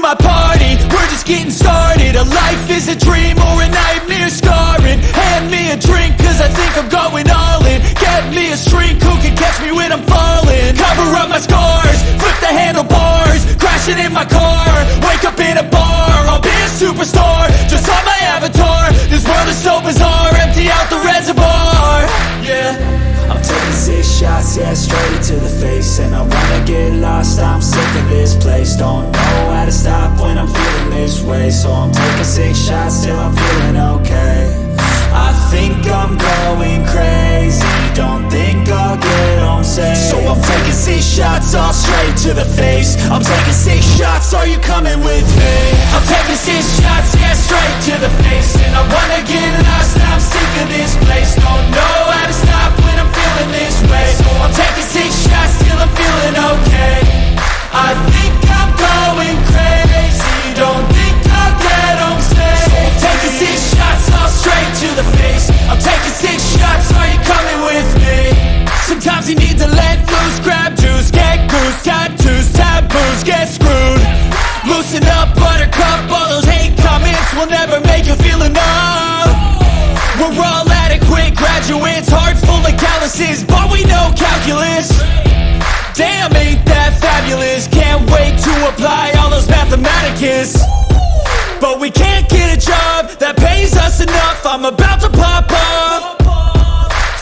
my party, we're just getting started. A life is a dream or a nightmare scarring. Hand me a drink cause I think I'm going all in. Get me a shrink who can catch me when I'm falling. Cover up my scars, flip the handlebars, crashing in my car, wake up in a bar. I'll be a superstar, just on my avatar. This world is so bizarre, empty out the reservoir. Yeah, I'm taking 6 shots, yeah, straight to the face. And I wanna get lost, I'm sick of this place. Don't know how to stop when I'm feeling this way. So I'm taking 6 shots till I'm feeling okay. I think I'm going crazy, don't think I'll get home safe. So I'm taking 6 shots, all straight to the face. I'm taking 6 shots, are you coming with me? I'm taking 6 shots, yeah, straight to the face. And I wanna get lost, I'm sick of this place. Don't know how to stop when I'm feeling this way. So I'm taking 6 shots till I'm feeling okay. I think I'm going crazy, don't think I'll get home safe. So I'm taking 6 shots, all straight to the face. I'm taking 6 shots, are you coming with me? Sometimes you need to let loose, grab juice, get goose, tattoos, taboos, get screwed. Loosen up, buttercup, all those hate comments will never make you feel enough. We're all adequate graduates, hearts full of calluses, but we know calculus. Damn, ain't that fabulous? Can't wait to apply all those mathematicus. But we can't get a job that pays us enough. I'm about to pop off.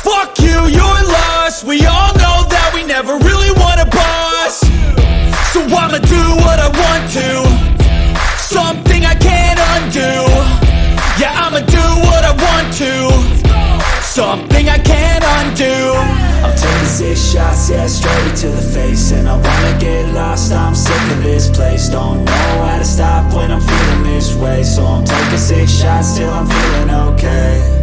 Fuck you, you're lost. We all know that we never really want a boss. So I'ma do what I want to, something I can't undo. Yeah, I'ma do what I want to, something I can't undo. I'm taking 6 shots, yeah, straight to the face. And I wanna get lost, I'm sick of this place. Don't know how to stop when I'm feeling this way. So I'm taking 6 shots till I'm feeling okay.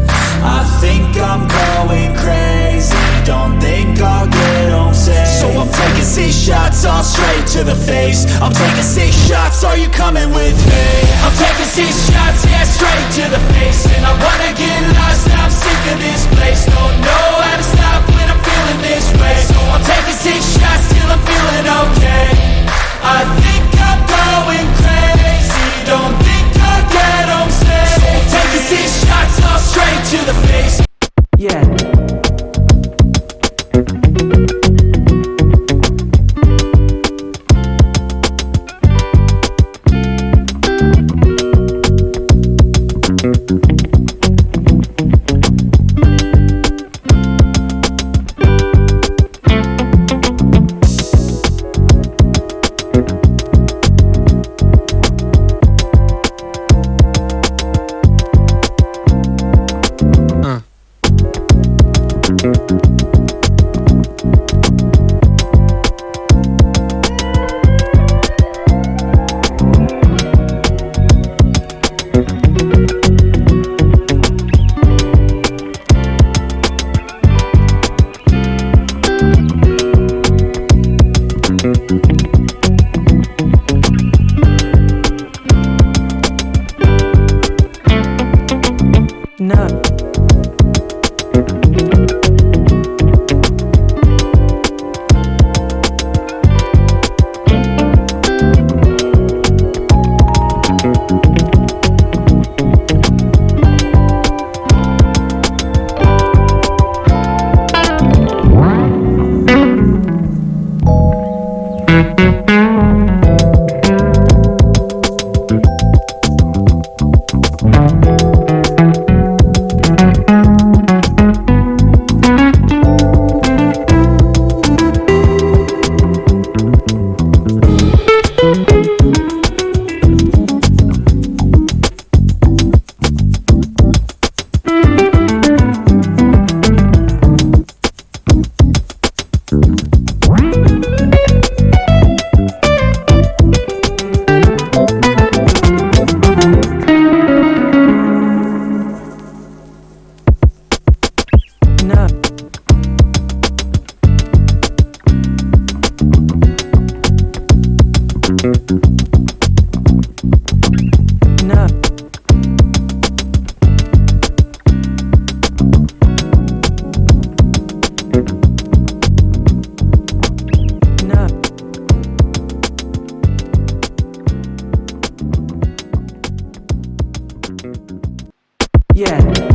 I think I'm going crazy, don't think I'll get home safe. So I'm taking 6 shots, all straight to the face. I'm taking 6 shots, are you coming with me? I'm taking 6 shots, yeah, straight to the face. And I wanna get lost, I'm sick of this place. Don't know how to stop when I'm feeling this way. So I'm taking 6 shots till I'm feeling okay. I think I'm going crazy, don't think I'll get home safe. So I'm taking 6 shots, all straight to the face. Yeah. No. Yeah.